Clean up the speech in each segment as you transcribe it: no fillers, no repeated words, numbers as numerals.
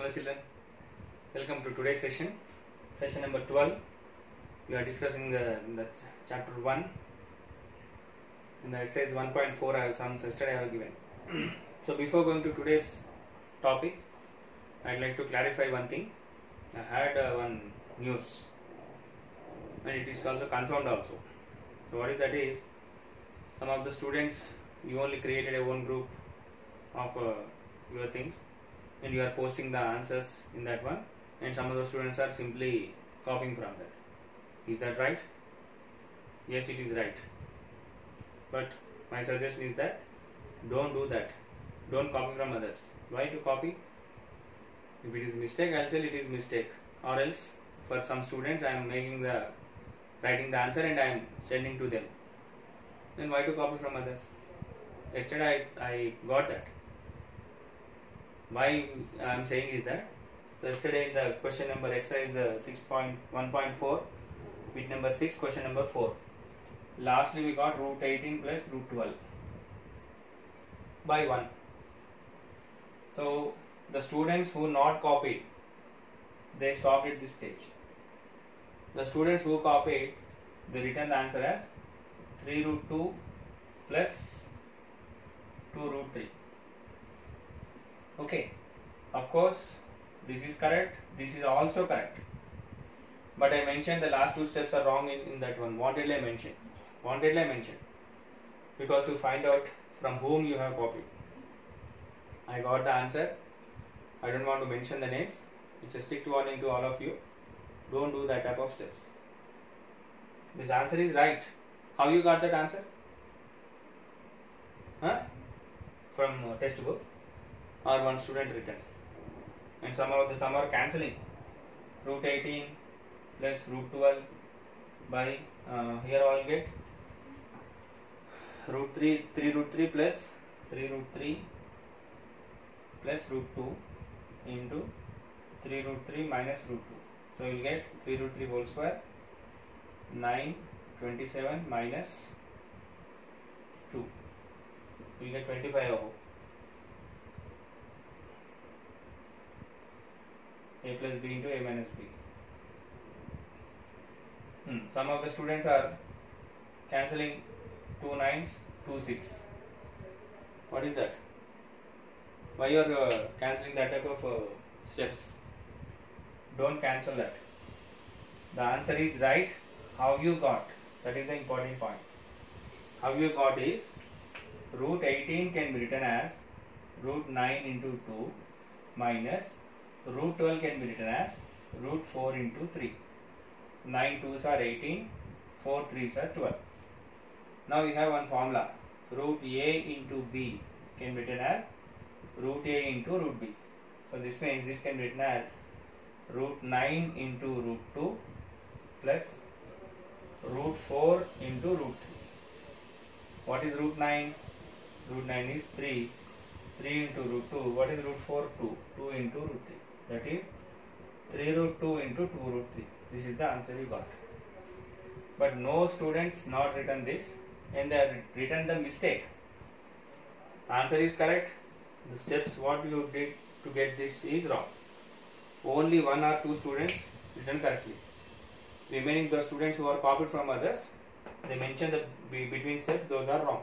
Hello children, welcome to today's session, session number 12. We are discussing the chapter 1. In the exercise 1.4 I have sums yesterday I have given. So before going to today's topic, I'd like to clarify one thing. I had one news and it is also confirmed also. So what is that is, some of the students, you only created a one group of your things and you are posting the answers in that one, and some of the students are simply copying from that. Is that right? Yes, it is right. But my suggestion is that don't do that. Don't copy from others. Why to copy? If it is mistake, I'll tell it is mistake. Or else for some students I am writing the answer and I am sending to them. Then why to copy from others? Yesterday I got that. Why I am saying is that, so yesterday in the question number exercise 6.1.4 bit number 6, question number 4, lastly we got root 18 plus root 12 by 1. So the students who not copied, they stopped at this stage. The students who copied, they written the answer as 3 root 2 plus 2 root 3. Okay, of course this is correct, this is also correct, but I mentioned the last two steps are wrong in that one. Wantedly I mentioned because to find out from whom you have copied. I got the answer, I don't want to mention the names. It's a strict warning to all of you, don't do that type of steps. This answer is right. How you got that answer? From textbook or one student written, and some are cancelling. Root 18 plus root 12 by here I will get root 3 root 3 plus 3 root 3 plus root 2 into 3 root 3 minus root 2. So you will get 3 root 3 whole square, 9, 27 minus 2. You will get 25 over. A plus B into A minus B. Some of the students are cancelling 2 9s, 2 6. What is that? Why you are cancelling that type of steps? Don't cancel that. The answer is right. How you got? That is the important point. How you got is, root 18 can be written as root 9 into 2 minus root 12 can be written as root 4 into 3. 9 2s are 18, 4 3s are 12. Now we have one formula. Root A into B can be written as root A into root B. So this means this can be written as root 9 into root 2 plus root 4 into root 3. What is root 9? Root 9 is 3. 3 into root 2. What is root 4? 2. 2 into root 3. That is 3 root 2 into 2 root 3. This is the answer you got. But no students not written this and they have written the mistake. Answer is correct. The steps what you did to get this is wrong. Only 1 or 2 students written correctly. Remaining the students who are copied from others, they mention the between steps, those are wrong.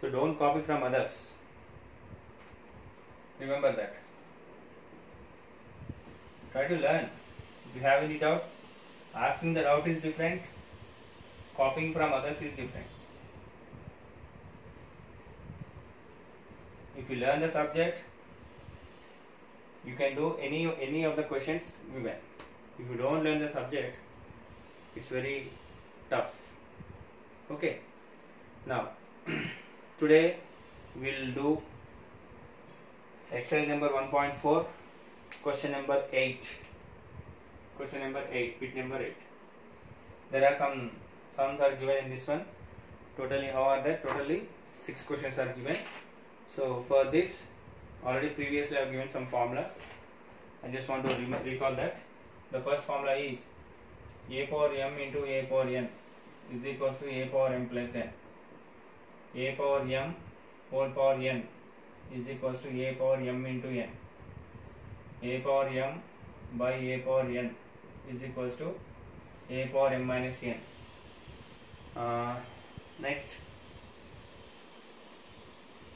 So don't copy from others. Remember that. Try to learn. If you have any doubt, asking the doubt is different, copying from others is different. If you learn the subject, you can do any of the questions given. If you don't learn the subject, it's very tough. Okay. Now, today we will do exercise number 1.4, question number 8. Question number 8, bit number 8. There are some sums are given in this one. Totally, how are there? Totally 6 questions are given. So for this, already previously I have given some formulas. I just want to recall that. The first formula is a power m into a power n is equals to a power m plus n. A power m whole power n is equals to a power m into n. a power m by a power n is equals to a power m minus n. Next,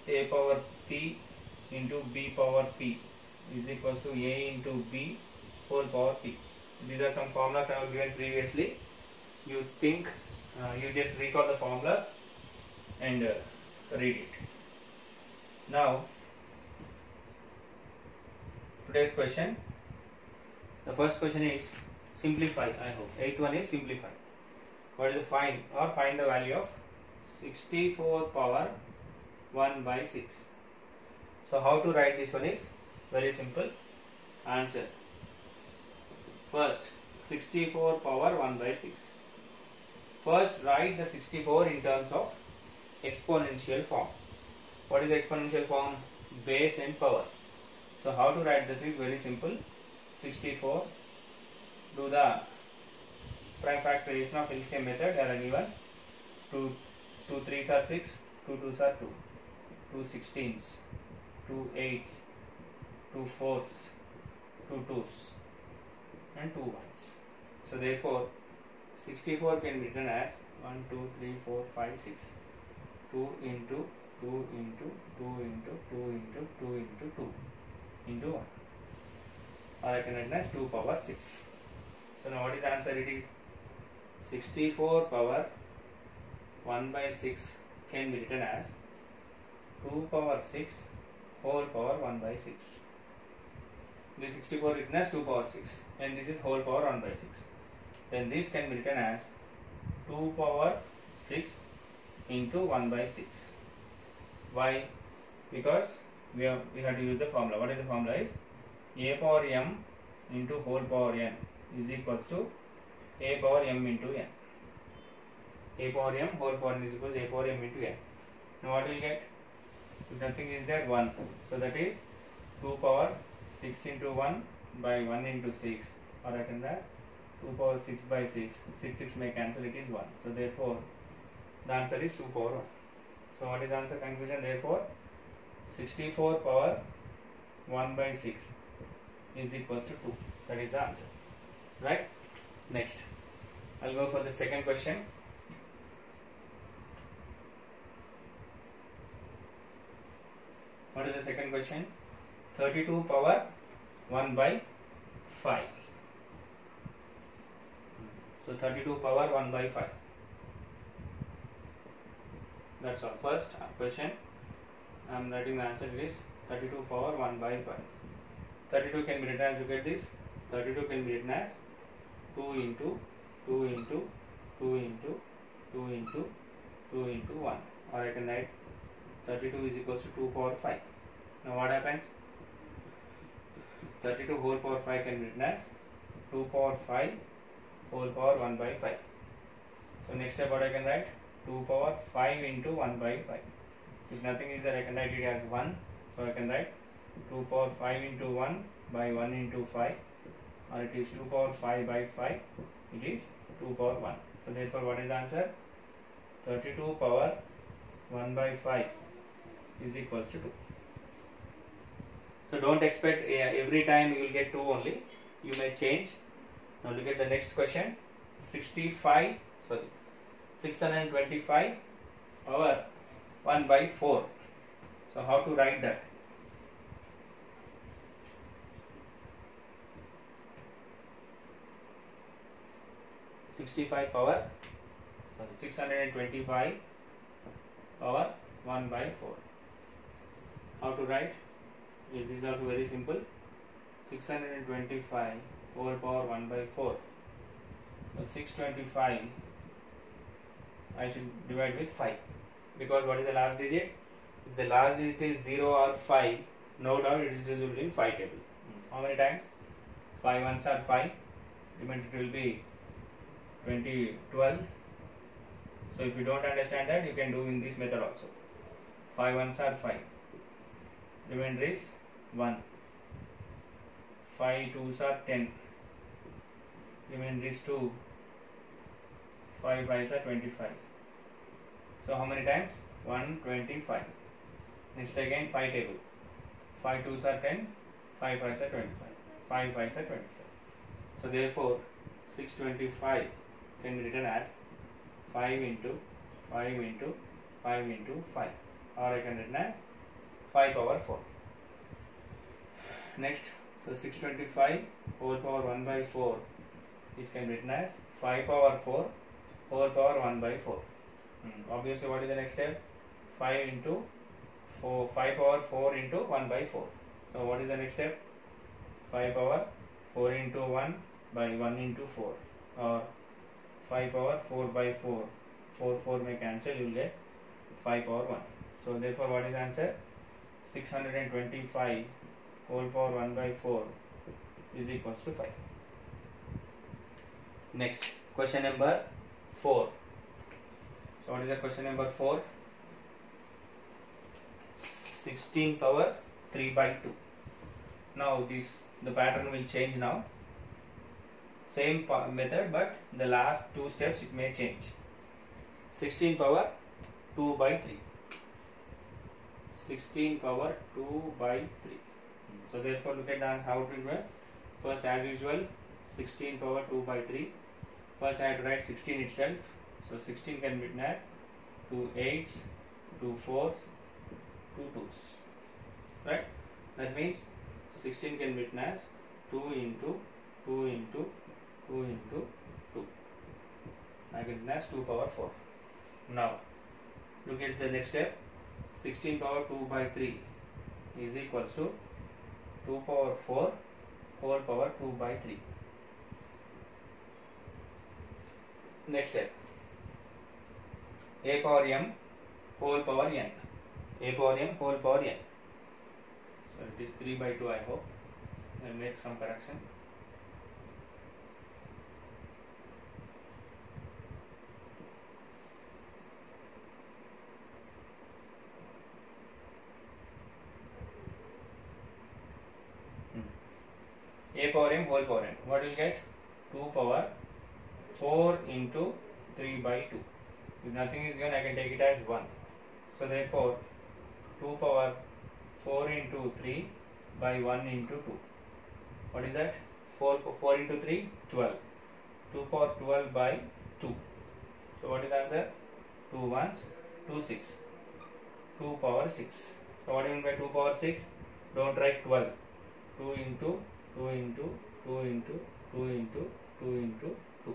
a power p into b power p is equals to a into b whole power p. These are some formulas I have given previously. You think, you just recall the formulas and read it. Now, today's question. The first question is simplify. I hope 8th one is simplify. What is the find the value of 64 power 1 by 6. So how to write this one is very simple. Answer. First 64 power 1 by 6. First write the 64 in terms of exponential form. What is the exponential form? Base and power. So how to write this is very simple. 64, do the prime factorization of LCM method are given. 2 3s are 6, 2 2s are 2, 2 16s, 2 8s, 2 4s, 2 2s and 2 1s. So therefore 64 can be written as 1 2 3 4 5 6, 2 into 2 into 2 into 2 into 2 into 2 into 1, or I can write as 2 power 6. So now what is the answer? It is 64 power 1 by 6 can be written as 2 power 6 whole power 1 by 6. This 64 written as 2 power 6 and this is whole power 1 by 6. Then this can be written as 2 power 6 into 1 by 6. Why? Because we have to use the formula. What is the formula? Is a power m into whole power n is equals to a power m into n. A power m whole power n is equals to a power m into n. Now what will get? If nothing is there, 1. So that is 2 power 6 into 1 by 1 into 6, or I can write 2 power 6 by 6. 6 may cancel, it is 1. So therefore the answer is 2 power 1. So what is the answer? Conclusion. Therefore 64 power 1 by 6 is equals to 2. That is the answer. Right? Next, I'll go for the second question. What is the second question? 32 power 1 by 5. So 32 power 1 by 5. That's all. First question, I am writing the answer. It is 32 power 1 by 5. 32 can be written as, look at this, 32 can be written as 2 into 2 into 2 into 2 into 2 into 1, or I can write 32 is equals to 2 power 5. Now what happens? 32 whole power 5 can be written as 2 power 5 whole power 1 by 5. So next step, what I can write? 2 power 5 into 1 by 5. If nothing is there, I can write it as 1. So I can write 2 power 5 into 1 by 1 into 5, or it is 2 power 5 by 5, it is 2 power 1. So therefore what is the answer? 32 power 1 by 5 is equals to 2. So don't expect every time you will get 2 only. You may change. Now look at the next question. 625 power 1 by 4. So how to write that? Power 625 power 1 by 4. How to write? This is also very simple. 625 whole power 1 by 4. So 625 I should divide with 5, because what is the last digit? If the last digit is 0 or 5, no doubt it is divisible in 5 table. How many times? 5 ones are 5, remainder it will be 12. So if you don't understand that, you can do in this method also. 5 ones are 5, remainder is 1. 5 twos are 10, remainder is 2. 5 5s are 25. So how many times? 125. Next again 5 table. 5 twos are 10, 5 5s are 25. 5 5s are 25. So therefore 625 can be written as 5 into 5 into 5 into 5, or I can written as 5 power 4. Next, so 625 whole power 1 by 4 is can be written as 5 power 4 whole power 1 by 4. Obviously, what is the next step? 5 into 4, 5 power 4 into 1 by 4. So what is the next step? 5 power 4 into 1 by 1 into 4, or 5 power 4 by 4. 4 may cancel, you will get 5 power 1. So therefore what is the answer? 625 whole power 1 by 4 is equals to 5. Next, question number 4. So what is the question number 4? 16 power 3 by 2. Now the pattern will change now. Same method, but the last two steps it may change. 16 power 2 by 3. 16 power 2 by 3. So therefore look at how it will work. First, as usual, 16 power 2 by 3. First I have to write 16 itself. So 16 can be written as 2 8s, 2 4s, 2 2s. Right? That means 16 can be written as 2 into 2 into 2 into 2. I can written as 2 power 4. Now look at the next step. 16 power 2 by 3 is equals to 2 power 4 whole power 2 by 3. Next step, a power m whole power n. A power m whole power n. So it is 3 by 2, I hope. I will make some correction. A power m whole power n. What will you get? 2 power 4 into 3 by 2. If nothing is given, I can take it as 1. So therefore 2 power 4 into 3 by 1 into 2. What is that? 4 into 3? 12. 2 power 12 by 2. So what is the answer? 2 ones, 2 6. 2 power 6. So what do you mean by 2 power 6? Don't write 12. 2 into 2 into 2 into 2 into 2 into 2.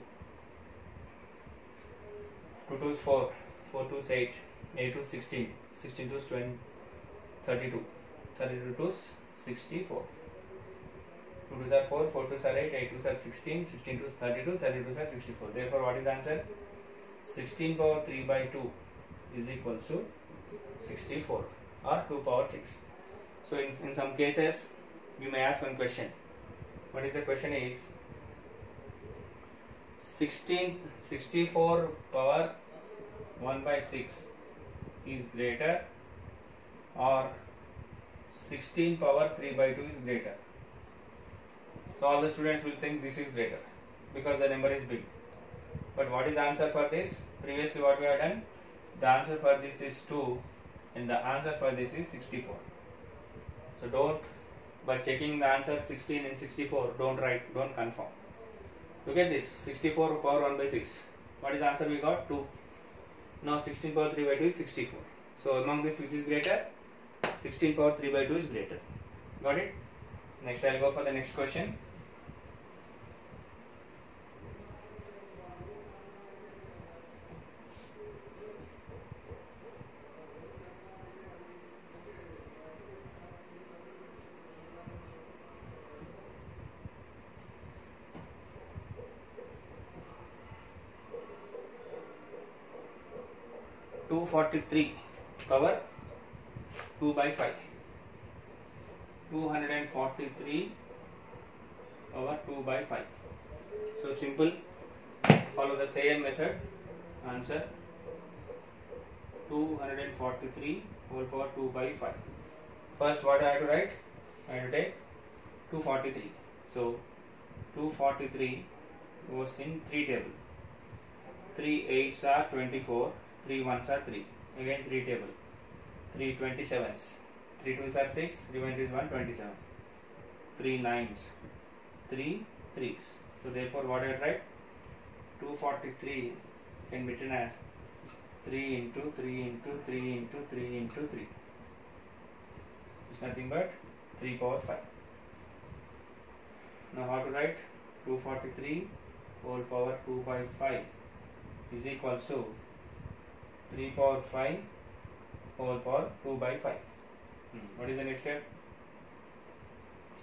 2 2 is 4, 4 2 is 8, 8 2 is 16, 16 2 is 20, 32, 32 2 is 64. 2 2s are 4, 4 2s are 8, 8 2s are 16, 16 2 is 32, 32s are 64. Therefore, what is the answer? 16 power 3 by 2 is equals to 64, or 2 power 6. So in some cases, you may ask one question. What is the question is? 64 power 1 by 6 is greater, or 16 power 3 by 2 is greater. So all the students will think this is greater because the number is big. But what is the answer for this? Previously what we have done? The answer for this is 2 and the answer for this is 64. So don't, by checking the answer 16 and 64, don't confirm. Look at this, 64 power 1 by 6. What is the answer we got? 2. Now 16 power 3 by 2 is 64. So among this, which is greater? 16 power 3 by 2 is greater. Got it? Next I will go for the next question. Two 43 power 2 by 5. 243 power 2 by 5. So simple. Follow the same method. Answer 243 whole power 2 by 5. First, what I have to write? I have to take 243. So 243 goes in 3 table. 3 8s are 24. 3 1s are 3. Again 3 table. 3 27s. 3 2s are 6. Remainder is 1 27. 3 9s. 3 3s. So therefore what I write? 243 can be written as 3 into 3 into 3 into 3 into 3. It's nothing but 3 power 5. Now how to write? 243 whole power 2 by 5 is equals to 3 power 5 whole power 2 by 5. What is the next step?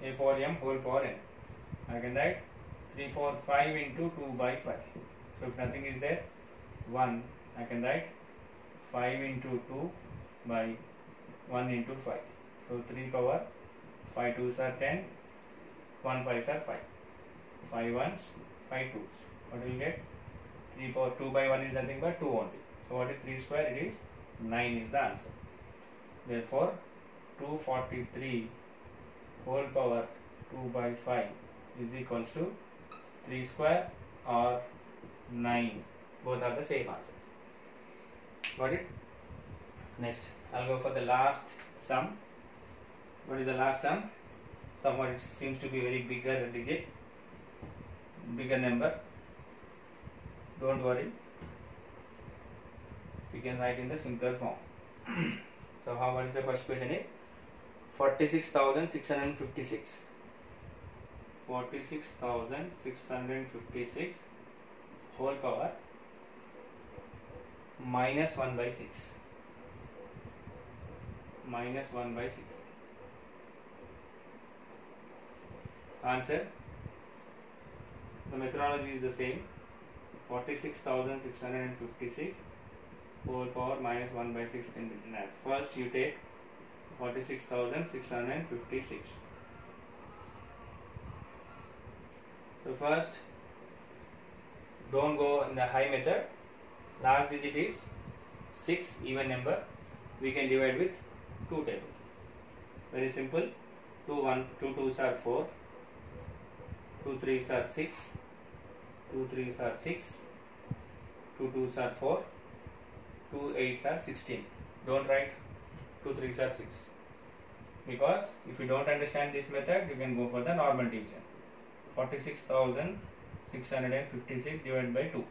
A power m whole power n. I can write 3 power 5 into 2 by 5. So if nothing is there, 1, I can write 5 into 2 by 1 into 5. So 3 power 5 2s are 10, 1 5s are 5. 5 1s, 5 2s. What will you get? 3 power 2 by 1 is nothing but 2 only. So what is 3 square? It is 9 is the answer. Therefore 243 whole power 2 by 5 is equals to 3 square or 9. Both are the same answers. Got it? Next, I'll go for the last sum. What is the last sum? Somewhat it seems to be very bigger digit, bigger number. Don't worry, we can write in the simpler form. So what is the first question is 46,656. 46,656 whole power minus 1 by 6. Minus 1 by 6. Answer. The methodology is the same. 46,656 whole power minus 1 by 6 can be written as. First you take 46,656. So first, don't go in the high method. Last digit is 6 even number. We can divide with 2 tables. Very simple. 2 2s are 4. 2 3s are 6. 2 3s are 6. 2 2s are 4. 2 8s are 16. Don't write 2 3s are 6. Because if you don't understand this method, you can go for the normal division. 46,656 divided by 2.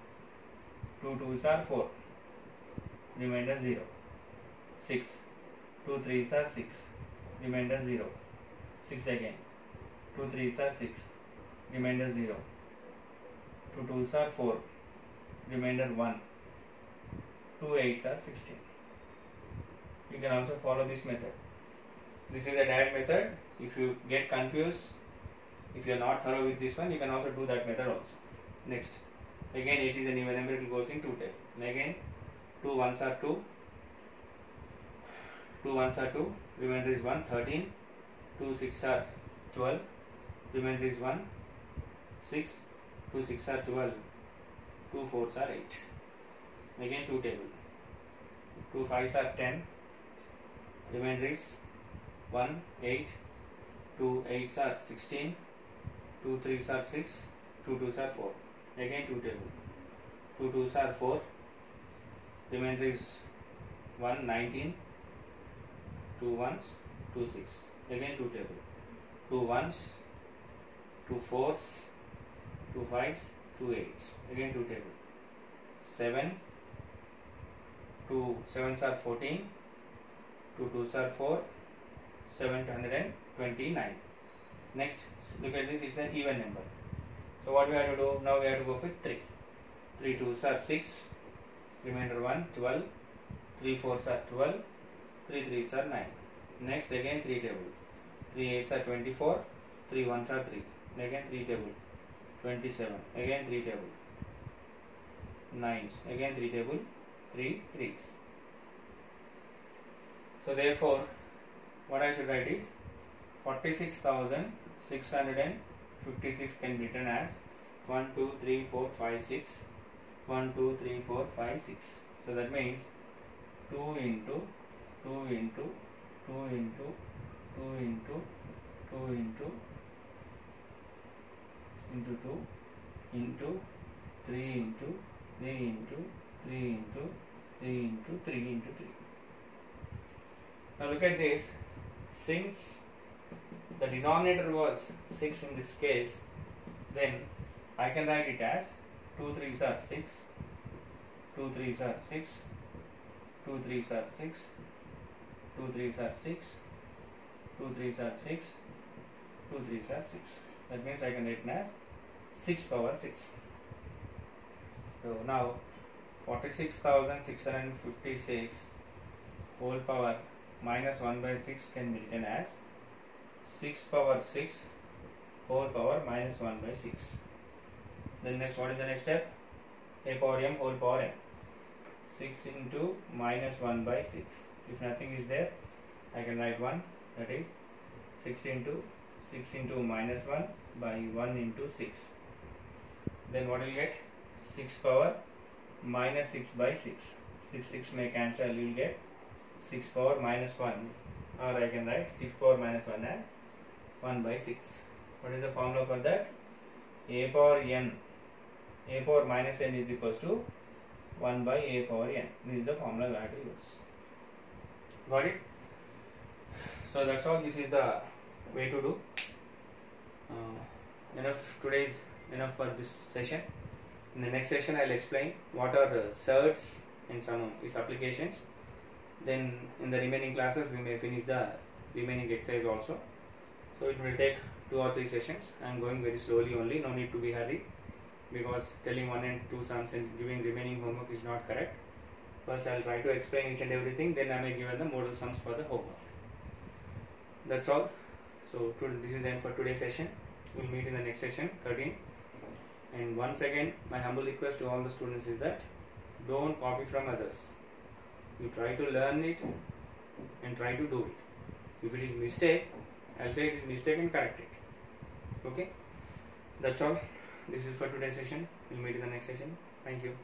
2 2s are 4. Remainder 0. 6. 2 3s are 6. Remainder 0. 6 again. 2 3s are 6. Remainder 0. 2 2s are 4. Remainder 1. 2 8s are 16. You can also follow this method. This is a direct method. If you get confused, if you are not thorough with this one, you can also do that method also. Next, again 8 is an even number, it goes in 2 tables. And again 2 1s are 2. 2 1s are 2. Remainder is 1, 13. 2 6 are 12. Remainder is 1, 6. 2 6 are 12. 2 4s are 8. Again 2 tables. 2 5s are 10. Remainder is 1, 8. 2 8s are 16. 2 3s are 6. 2 2s are 4. Again 2 tables. 2 2s are 4. Remainder is 1, 19. 2 1s, 2 6. Again 2 tables. 2 1s, 2 4s, 2 5s, 2 8s. Again 2 tables. 7. 2 7s are 14. 2 2s are 4. 729. Next, look at this, it's an even number. So what we have to do? Now we have to go with 3. 3 2s are 6. Remainder 1, 12. 3 4s are 12. 3 3s are 9. Next again 3 table. 3 8s are 24. 3 1s are 3. Again 3 table. 27. Again 3 table. 9s. Again 3 table. 3 3s. So therefore, what I should write is 46,656 can be written as 1 2 3 4 5 6. 1 2 3 4 5 6. So that means 2 into 2 into 2 into 2 into 2 into 2 into 3 into 3 into 3 into 3 into 3 into 3. Now look at this. Since the denominator was 6 in this case, then I can write it as 2 3s are 6, 2 3s are 6, 2 3s are 6, 2 3s are 6, 2 3s are 6, 2 3s are 6. That means I can write it as 6 power 6. So now 46,656 whole power minus 1 by 6 can be written as 6 power 6 whole power minus 1 by 6. Then next, what is the next step? A power m whole power n. 6 into minus 1 by 6. If nothing is there, I can write 1. That is 6 into minus 1 by 1 into 6. Then what will you get? 6 power minus 6 by 6. 6 may cancel, you will get 6 power minus 1, or I can write 6 power minus 1 and 1 by 6. What is the formula for that? A power n, a power minus n is equals to 1 by a power n. This is the formula we have to use. Got it? So that's all. This is the way to do. Enough for this session. In the next session, I will explain what are certs and some its applications. Then in the remaining classes, we may finish the remaining exercise also. So it will take 2 or 3 sessions. I am going very slowly only. No need to be hurried, because telling 1 and 2 sums and giving remaining homework is not correct. First, I will try to explain each and everything. Then I may give the modal sums for the homework. That's all. So this is the end for today's session. We'll meet in the next session, 13. And once again, my humble request to all the students is that don't copy from others. You try to learn it and try to do it. If it is mistake, I'll say it is mistake and correct it. Okay? That's all. This is for today's session. We'll meet in the next session. Thank you.